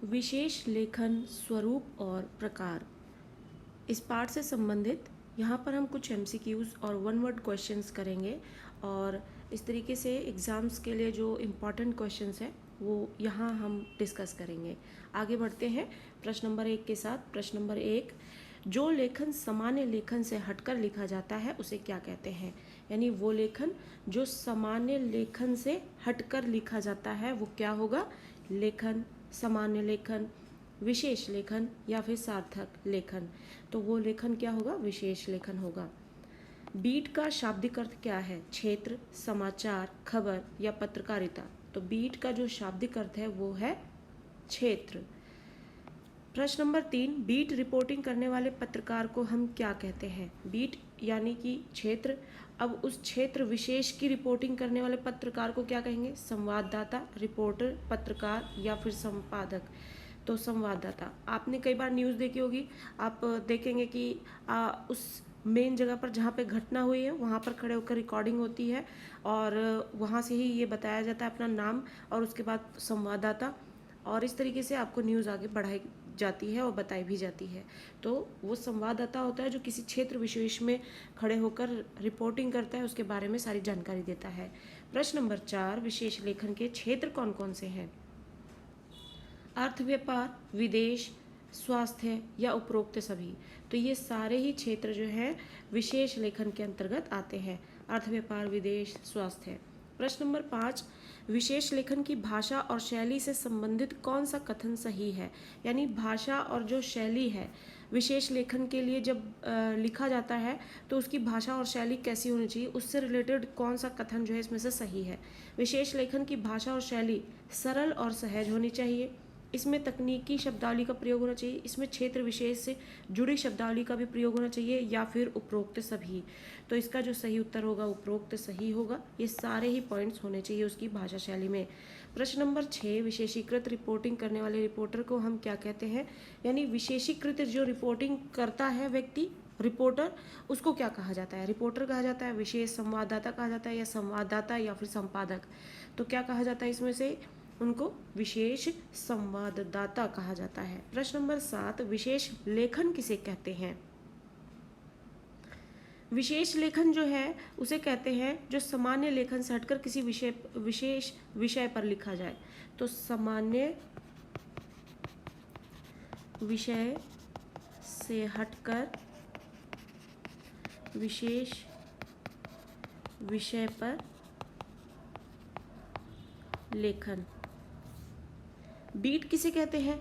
विशेष लेखन स्वरूप और प्रकार, इस पाठ से संबंधित यहाँ पर हम कुछ एमसीक्यूज़ और वन वर्ड क्वेश्चंस करेंगे और इस तरीके से एग्ज़ाम्स के लिए जो इम्पॉर्टेंट क्वेश्चंस हैं वो यहाँ हम डिस्कस करेंगे। आगे बढ़ते हैं प्रश्न नंबर 1 के साथ। प्रश्न नंबर 1, जो लेखन सामान्य लेखन से हटकर लिखा जाता है उसे क्या कहते हैं? यानी वो लेखन जो सामान्य लेखन से हटकर लिखा जाता है वो क्या होगा? लेखन, सामान्य लेखन, विशेष लेखन या फिर सार्थक लेखन। तो वो लेखन क्या होगा? विशेष लेखन होगा। बीट का शाब्दिक अर्थ क्या है? क्षेत्र, समाचार, खबर या पत्रकारिता। तो बीट का जो शाब्दिक अर्थ है वो है क्षेत्र। प्रश्न नंबर 3, बीट रिपोर्टिंग करने वाले पत्रकार को हम क्या कहते हैं? बीट यानी कि क्षेत्र। अब उस क्षेत्र विशेष की रिपोर्टिंग करने वाले पत्रकार को क्या कहेंगे? संवाददाता, रिपोर्टर, पत्रकार या फिर संपादक। तो संवाददाता। आपने कई बार न्यूज़ देखी होगी, आप देखेंगे कि उस मेन जगह पर जहाँ पे घटना हुई है वहाँ पर खड़े होकर रिकॉर्डिंग होती है और वहाँ से ही ये बताया जाता है अपना नाम और उसके बाद संवाददाता, और इस तरीके से आपको न्यूज़ आगे बढ़ाई जाती है और बताई भी जाती है। तो वो संवाददाता होता है जो किसी क्षेत्र विशेष में खड़े होकर रिपोर्टिंग करता है, उसके बारे में सारी जानकारी देता है। प्रश्न नंबर 4, विशेष लेखन के क्षेत्र कौन कौन से हैं? अर्थ, व्यापार, विदेश, स्वास्थ्य या उपरोक्त सभी। तो ये सारे ही क्षेत्र जो है विशेष लेखन के अंतर्गत आते हैं। अर्थ, व्यापार, विदेश, स्वास्थ्य। प्रश्न नंबर 5, विशेष लेखन की भाषा और शैली से संबंधित कौन सा कथन सही है? यानी भाषा और जो शैली है विशेष लेखन के लिए जब लिखा जाता है तो उसकी भाषा और शैली कैसी होनी चाहिए, उससे रिलेटेड कौन सा कथन जो है इसमें से सही है? विशेष लेखन की भाषा और शैली सरल और सहज होनी चाहिए, इसमें तकनीकी शब्दावली का प्रयोग होना चाहिए, इसमें क्षेत्र विशेष से जुड़ी शब्दावली का भी प्रयोग होना चाहिए या फिर उपरोक्त सभी। तो इसका जो सही उत्तर होगा उपरोक्त सही होगा। ये सारे ही पॉइंट्स होने चाहिए उसकी भाषा शैली में। प्रश्न नंबर 6, विशेषीकृत रिपोर्टिंग करने वाले रिपोर्टर को हम क्या कहते हैं? यानी विशेषीकृत जो रिपोर्टिंग करता है व्यक्ति, रिपोर्टर, उसको क्या कहा जाता है? रिपोर्टर कहा जाता है, विशेष संवाददाता कहा जाता है या संवाददाता या फिर संपादक। तो क्या कहा जाता है इसमें से? उनको विशेष संवाददाता कहा जाता है। प्रश्न नंबर 7, विशेष लेखन किसे कहते हैं? विशेष लेखन जो है उसे कहते हैं जो सामान्य लेखन से हटकर किसी विशेष विषय पर लिखा जाए। तो सामान्य विषय से हटकर विशेष विषय पर लेखन। बीट किसे कहते हैं?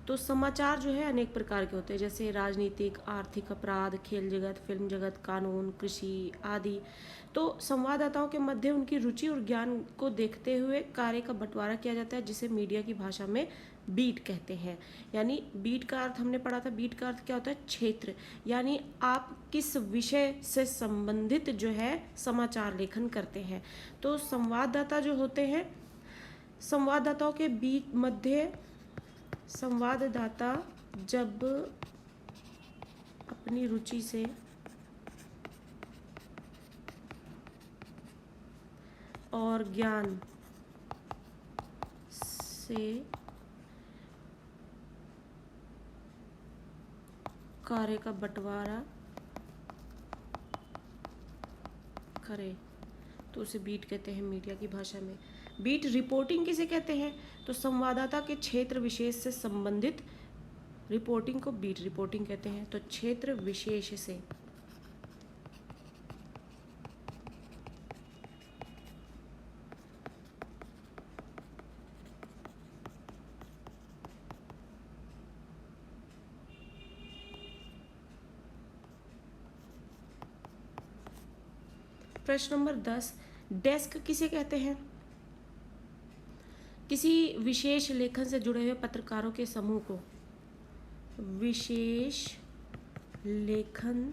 तो समाचार जो है अनेक प्रकार के होते हैं, जैसे राजनीतिक, आर्थिक, अपराध, खेल जगत, फिल्म जगत, कानून, कृषि आदि। तो संवाददाताओं के मध्य उनकी रुचि और ज्ञान को देखते हुए कार्य का बंटवारा किया जाता है, जिसे मीडिया की भाषा में बीट कहते हैं। यानी बीट का अर्थ हमने पढ़ा था, बीट का अर्थ क्या होता है? क्षेत्र। यानी आप किस विषय से संबंधित जो है समाचार लेखन करते हैं। तो संवाददाता जो होते हैं, संवाददाताओं के बीच मध्य संवाददाता जब अपनी रुचि से और ज्ञान से कार्य का बंटवारा करे तो उसे बीट कहते हैं मीडिया की भाषा में। बीट रिपोर्टिंग किसे कहते हैं? तो संवाददाता के क्षेत्र विशेष से संबंधित रिपोर्टिंग को बीट रिपोर्टिंग कहते हैं। तो क्षेत्र विशेष से प्रश्न नंबर 10, डेस्क किसे कहते हैं? किसी विशेष लेखन से जुड़े हुए पत्रकारों के समूह को विशेष लेखन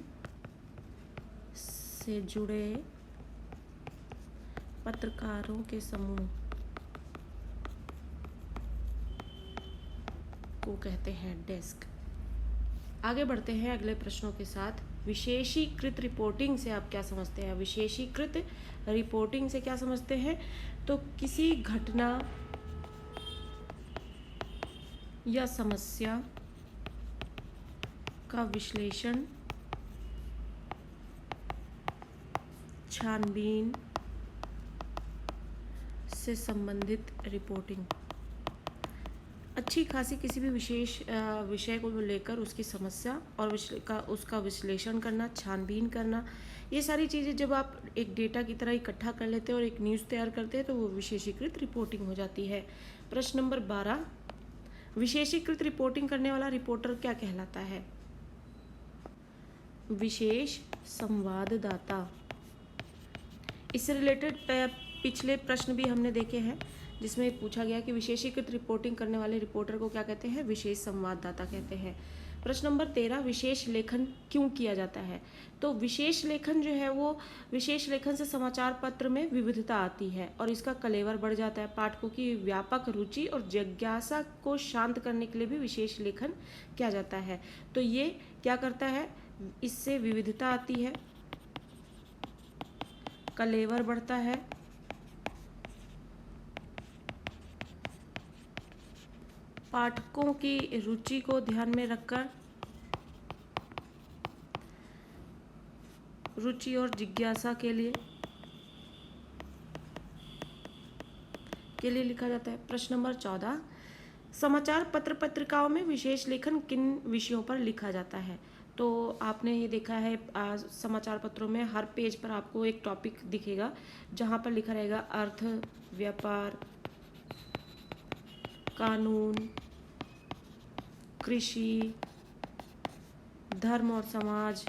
से जुड़े पत्रकारों के समूह को कहते हैं डेस्क। आगे बढ़ते हैं अगले प्रश्नों के साथ। विशेषीकृत रिपोर्टिंग से आप क्या समझते हैं? विशेषीकृत रिपोर्टिंग से क्या समझते हैं? तो किसी घटना या समस्या का विश्लेषण, छानबीन से संबंधित रिपोर्टिंग। अच्छी खासी किसी भी विशेष विषय को लेकर उसकी समस्या और उसका विश्लेषण करना, छानबीन करना, ये सारी चीज़ें जब आप एक डेटा की तरह इकट्ठा कर लेते हैं और एक न्यूज़ तैयार करते हैं तो वो विशेषीकृत रिपोर्टिंग हो जाती है। प्रश्न नंबर 12, विशेषीकृत रिपोर्टिंग करने वाला रिपोर्टर क्या कहलाता है? विशेष संवाददाता। इससे रिलेटेड पिछले प्रश्न भी हमने देखे हैं जिसमें पूछा गया कि विशेषीकृत रिपोर्टिंग करने वाले रिपोर्टर को क्या कहते हैं? विशेष संवाददाता कहते हैं। प्रश्न नंबर 13, विशेष लेखन क्यों किया जाता है? तो विशेष लेखन जो है वो विशेष लेखन से समाचार पत्र में विविधता आती है और इसका कलेवर बढ़ जाता है। पाठकों की व्यापक रुचि और जिज्ञासा को शांत करने के लिए भी विशेष लेखन किया जाता है। तो ये क्या करता है? इससे विविधता आती है, कलेवर बढ़ता है, पाठकों की रुचि को ध्यान में रखकर रुचि और जिज्ञासा के लिए लिखा जाता है। प्रश्न नंबर 14, समाचार पत्र पत्रिकाओं में विशेष लेखन किन विषयों पर लिखा जाता है? तो आपने ये देखा है समाचार पत्रों में हर पेज पर आपको एक टॉपिक दिखेगा जहाँ पर लिखा रहेगा अर्थ, व्यापार, कानून, कृषि, धर्म और समाज,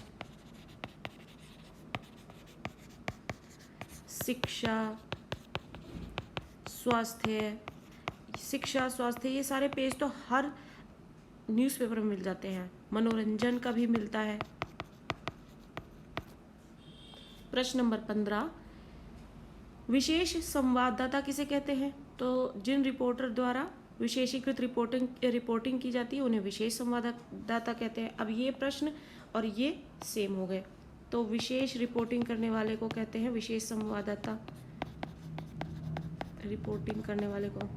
शिक्षा, स्वास्थ्य, ये सारे पेज तो हर न्यूज़पेपर में मिल जाते हैं। मनोरंजन का भी मिलता है। प्रश्न नंबर 15, विशेष संवाददाता किसे कहते हैं? तो जिन रिपोर्टर द्वारा विशेषीकृत रिपोर्टिंग की जाती है उन्हें विशेष संवाददाता कहते हैं। अब ये प्रश्न और ये सेम हो गए। तो विशेष रिपोर्टिंग करने वाले को कहते हैं विशेष संवाददाता, रिपोर्टिंग करने वाले को।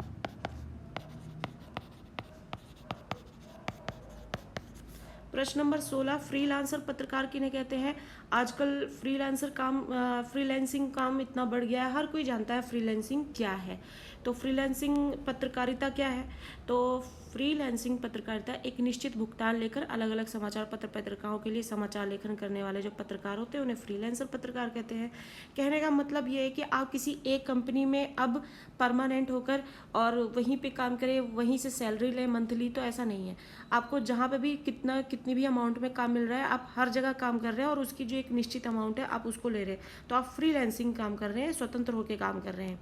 प्रश्न नंबर 16, फ्रीलांसर पत्रकार किन्हें कहते हैं? आजकल फ्रीलांसिंग काम इतना बढ़ गया है, हर कोई जानता है फ्रीलांसिंग क्या है। तो फ्रीलांसिंग पत्रकारिता क्या है? तो फ्रीलांसिंग पत्रकारिता एक निश्चित भुगतान लेकर अलग अलग समाचार पत्र पत्रिकाओं के लिए समाचार लेखन करने वाले जो पत्रकार होते हैं उन्हें फ्रीलांसर पत्रकार कहते हैं। कहने का मतलब ये है कि आप किसी एक कंपनी में अब परमानेंट होकर और वहीं पे काम करें, वहीं से सैलरी लें मंथली, तो ऐसा नहीं है। आपको जहाँ पे भी कितनी भी अमाउंट में काम मिल रहा है, आप हर जगह काम कर रहे हैं और उसकी जो एक निश्चित अमाउंट है आप उसको ले रहे हैं, तो आप फ्रीलांसिंग काम कर रहे हैं, स्वतंत्र होकर काम कर रहे हैं।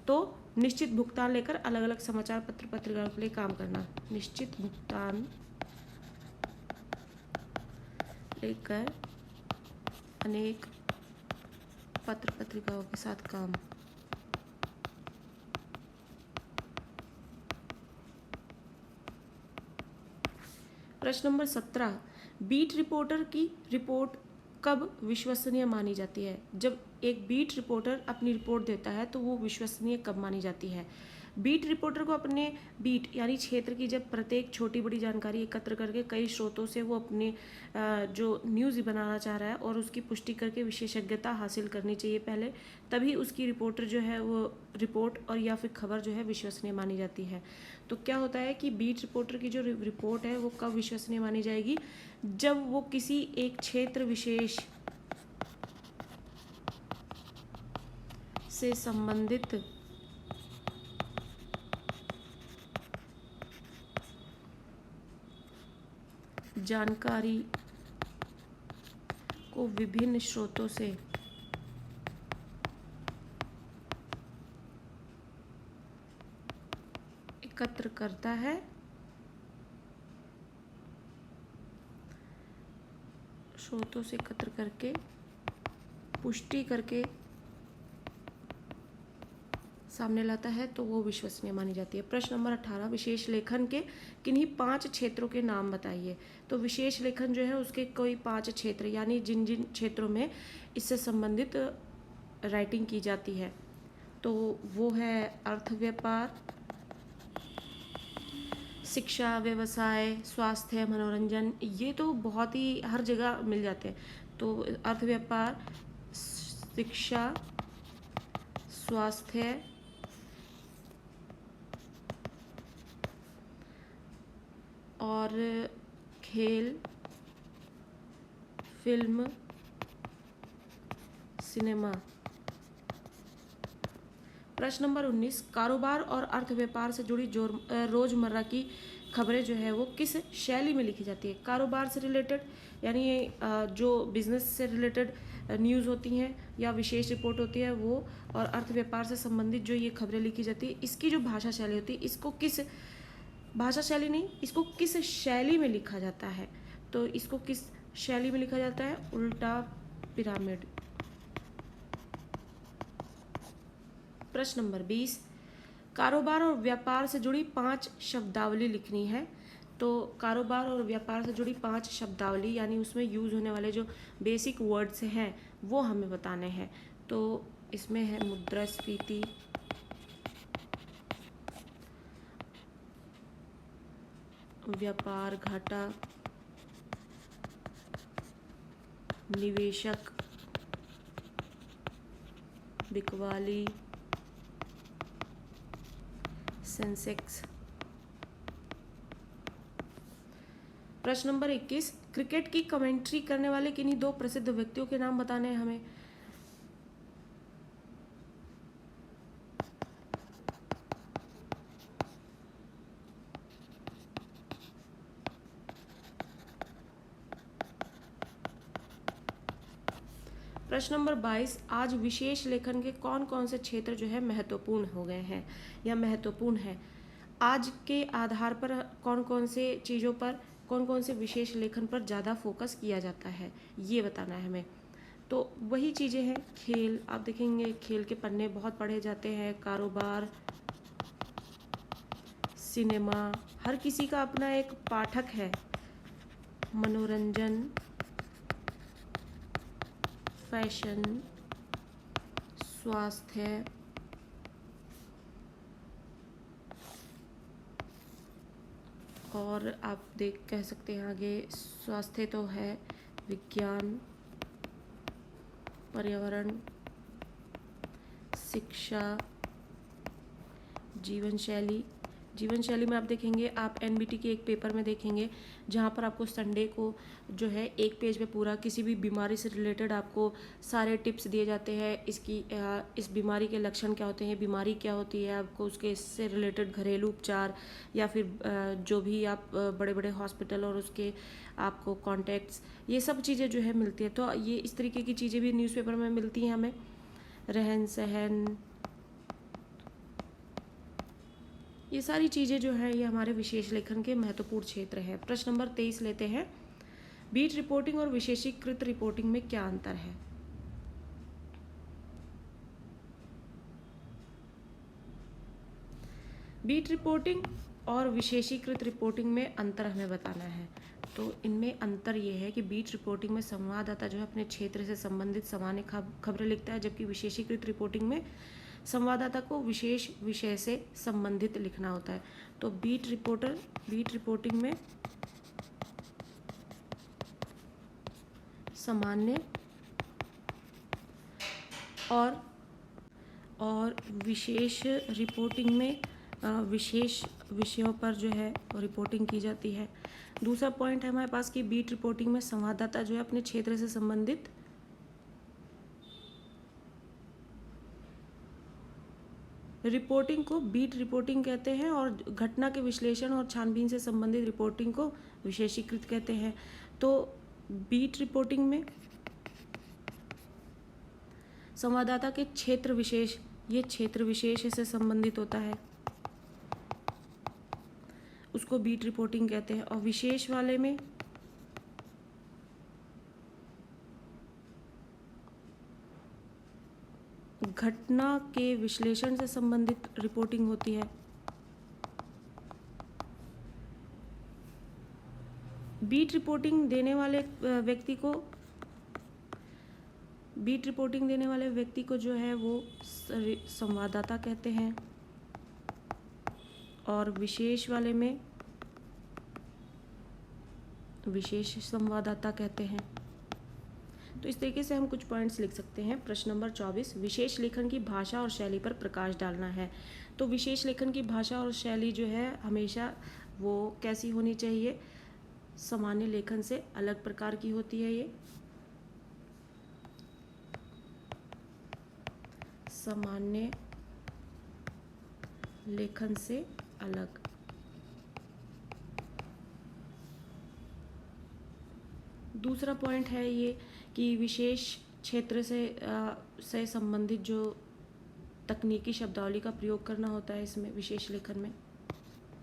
तो निश्चित भुगतान लेकर अलग अलग समाचार पत्र पत्रिकाओं के लिए काम करना, निश्चित भुगतान लेकर अनेक पत्र पत्रिकाओं के साथ काम। प्रश्न नंबर 17, बीट रिपोर्टर की रिपोर्ट कब विश्वसनीय मानी जाती है? जब एक बीट रिपोर्टर अपनी रिपोर्ट देता है तो वो विश्वसनीय कब मानी जाती है? बीट रिपोर्टर को अपने बीट यानी क्षेत्र की जब प्रत्येक छोटी बड़ी जानकारी एकत्र करके कई स्रोतों से वो अपने जो न्यूज़ बनाना चाह रहा है और उसकी पुष्टि करके विशेषज्ञता हासिल करनी चाहिए पहले, तभी उसकी रिपोर्टर जो है वो रिपोर्ट और या फिर खबर जो है विश्वसनीय मानी जाती है। तो क्या होता है कि बीट रिपोर्टर की जो रिपोर्ट है वो कब विश्वसनीय मानी जाएगी? जब वो किसी एक क्षेत्र विशेष से संबंधित जानकारी को विभिन्न स्रोतों से एकत्र करता है, स्रोतों से एकत्र करके पुष्टि करके सामने लाता है, तो वो विश्वसनीय मानी जाती है। प्रश्न नंबर 18, विशेष लेखन के किन्हीं 5 क्षेत्रों के नाम बताइए। तो विशेष लेखन जो है उसके कोई 5 क्षेत्र यानी जिन जिन क्षेत्रों में इससे संबंधित राइटिंग की जाती है, तो वो है अर्थ, व्यापार, शिक्षा, व्यवसाय, स्वास्थ्य, मनोरंजन, ये तो बहुत ही हर जगह मिल जाते हैं। तो अर्थ व्यापार, शिक्षा, स्वास्थ्य और खेल, फिल्म, सिनेमा। प्रश्न नंबर 19, कारोबार और अर्थ व्यापार से जुड़ी रोजमर्रा की खबरें जो है वो किस शैली में लिखी जाती है? कारोबार से रिलेटेड यानी जो बिजनेस से रिलेटेड न्यूज़ होती हैं या विशेष रिपोर्ट होती है वो, और अर्थ व्यापार से संबंधित जो ये खबरें लिखी जाती है, इसकी जो भाषा शैली होती है, इसको किस भाषा शैली नहीं, इसको किस शैली में लिखा जाता है? तो इसको किस शैली में लिखा जाता है? उल्टा पिरामिड। प्रश्न नंबर 20, कारोबार और व्यापार से जुड़ी 5 शब्दावली लिखनी है। तो कारोबार और व्यापार से जुड़ी 5 शब्दावली यानी उसमें यूज होने वाले जो बेसिक वर्ड्स हैं वो हमें बताने हैं। तो इसमें है मुद्रास्फीति, व्यापार घाटा, निवेशक, बिकवाली, सेंसेक्स। प्रश्न नंबर 21, क्रिकेट की कमेंट्री करने वाले किन्हीं 2 प्रसिद्ध व्यक्तियों के नाम बताने हैं हमें। प्रश्न नंबर 22, आज विशेष लेखन के कौन कौन से क्षेत्र जो है महत्वपूर्ण हो गए हैं या महत्वपूर्ण है? आज के आधार पर कौन कौन से चीज़ों पर, कौन कौन से विशेष लेखन पर ज़्यादा फोकस किया जाता है, ये बताना है हमें। तो वही चीज़ें हैं, खेल, आप देखेंगे खेल के पन्ने बहुत पढ़े जाते हैं, कारोबार, सिनेमा, हर किसी का अपना एक पाठक है, मनोरंजन, फैशन, स्वास्थ्य, और आप कह सकते हैं आगे, स्वास्थ्य तो है, विज्ञान, पर्यावरण, शिक्षा, जीवन शैली। जीवन शैली में आप देखेंगे, आप एनबीटी के एक पेपर में देखेंगे जहाँ पर आपको संडे को जो है एक पेज पे पूरा किसी भी बीमारी से रिलेटेड आपको सारे टिप्स दिए जाते हैं। इस बीमारी के लक्षण क्या होते हैं, बीमारी क्या होती है, आपको उसके इससे रिलेटेड घरेलू उपचार या फिर जो भी आप बड़े बड़े हॉस्पिटल और उसके आपको कॉन्टैक्ट्स, ये सब चीज़ें जो है मिलती है। तो ये इस तरीके की चीज़ें भी न्यूज़पेपर में मिलती हैं हमें। रहन सहन, ये सारी चीज़ें जो है ये हमारे विशेष लेखन के महत्वपूर्ण क्षेत्र हैं। प्रश्न नंबर 23 लेते हैं, बीट रिपोर्टिंग और विशेषीकृत रिपोर्टिंग में क्या अंतर है? बीट रिपोर्टिंग और विशेषीकृत रिपोर्टिंग में अंतर हमें बताना है। तो इनमें अंतर ये है कि बीट रिपोर्टिंग में संवाददाता जो है अपने क्षेत्र से संबंधित सामान्य खबरें लिखता है, जबकि विशेषीकृत रिपोर्टिंग में संवाददाता को विशेष विषय से संबंधित लिखना होता है। तो बीट रिपोर्टिंग में सामान्य और विशेष रिपोर्टिंग में विशेष विषयों पर जो है रिपोर्टिंग की जाती है। दूसरा पॉइंट है हमारे पास कि बीट रिपोर्टिंग में संवाददाता जो है अपने क्षेत्र से संबंधित रिपोर्टिंग को बीट रिपोर्टिंग कहते हैं, और घटना के विश्लेषण और छानबीन से संबंधित रिपोर्टिंग को विशेषीकृत कहते हैं। तो बीट रिपोर्टिंग में संवाददाता के क्षेत्र विशेष, ये क्षेत्र विशेष से संबंधित होता है, उसको बीट रिपोर्टिंग कहते हैं। और विशेष वाले में घटना के विश्लेषण से संबंधित रिपोर्टिंग होती है। बीट रिपोर्टिंग देने वाले व्यक्ति को जो है वो संवाददाता कहते हैं। और विशेष वाले में विशेष संवाददाता कहते हैं। तो इस तरीके से हम कुछ पॉइंट्स लिख सकते हैं। प्रश्न नंबर 24, विशेष लेखन की भाषा और शैली पर प्रकाश डालना है। तो विशेष लेखन की भाषा और शैली जो है हमेशा वो कैसी होनी चाहिए, सामान्य लेखन से अलग प्रकार की होती है। ये सामान्य लेखन से अलग। दूसरा पॉइंट है ये कि विशेष क्षेत्र से संबंधित जो तकनीकी शब्दावली का प्रयोग करना होता है इसमें, विशेष लेखन में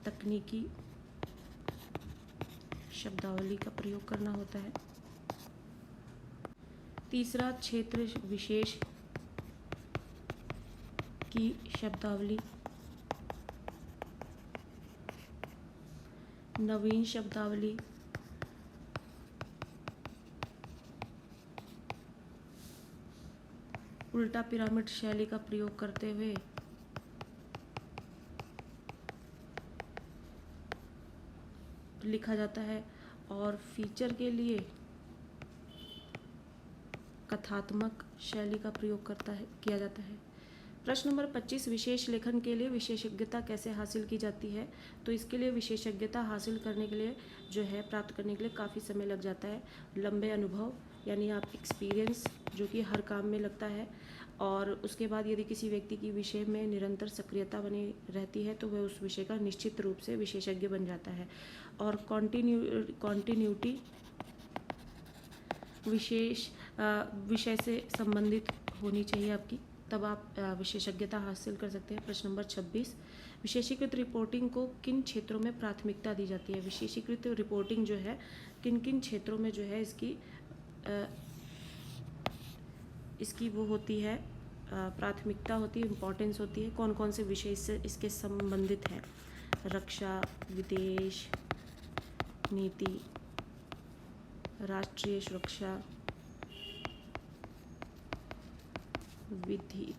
तकनीकी शब्दावली का प्रयोग करना होता है। तीसरा, क्षेत्र विशेष की शब्दावली, नवीन शब्दावली, उल्टा पिरामिड शैली का प्रयोग करते हुए लिखा जाता है। और फीचर के लिए कथात्मक शैली का प्रयोग किया जाता है। प्रश्न नंबर 25, विशेष लेखन के लिए विशेषज्ञता कैसे हासिल की जाती है। तो इसके लिए विशेषज्ञता हासिल करने के लिए जो है, प्राप्त करने के लिए काफ़ी समय लग जाता है। लंबे अनुभव यानी आप एक्सपीरियंस जो कि हर काम में लगता है, और उसके बाद यदि किसी व्यक्ति की विषय में निरंतर सक्रियता बनी रहती है तो वह उस विषय का निश्चित रूप से विशेषज्ञ बन जाता है। और कॉन्टिन्यूटी विषय से संबंधित होनी चाहिए आपकी, तब आप विशेषज्ञता हासिल कर सकते हैं। प्रश्न नंबर 26, विशेषीकृत रिपोर्टिंग को किन क्षेत्रों में प्राथमिकता दी जाती है। विशेषीकृत रिपोर्टिंग जो है किन किन क्षेत्रों में जो है इसकी वो होती है, प्राथमिकता होती है, इम्पोर्टेंस होती है, कौन कौन से विषय से इसके संबंधित हैं। रक्षा, विदेश नीति, राष्ट्रीय सुरक्षा, विधि,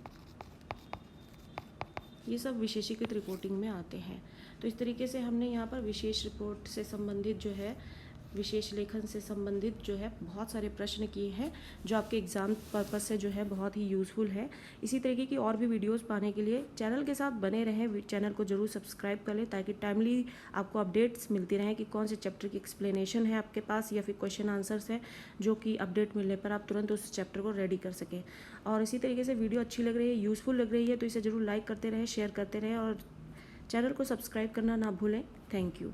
ये सब विशेषीकृत रिपोर्टिंग में आते हैं। तो इस तरीके से हमने यहाँ पर विशेष रिपोर्ट से संबंधित जो है, विशेष लेखन से संबंधित जो है बहुत सारे प्रश्न किए हैं, जो आपके एग्ज़ाम पर्पस से जो है बहुत ही यूज़फुल है। इसी तरीके की और भी वीडियोस पाने के लिए चैनल के साथ बने रहें। चैनल को जरूर सब्सक्राइब कर लें ताकि टाइमली आपको अपडेट्स मिलती रहें कि कौन से चैप्टर की एक्सप्लेनेशन है आपके पास या फिर क्वेश्चन आंसर्स हैं, जो कि अपडेट मिलने पर आप तुरंत उस चैप्टर को रेडी कर सकें। और इसी तरीके से वीडियो अच्छी लग रही है, यूज़फुल लग रही है, तो इसे ज़रूर लाइक करते रहें, शेयर करते रहें और चैनल को सब्सक्राइब करना ना भूलें। Thank you.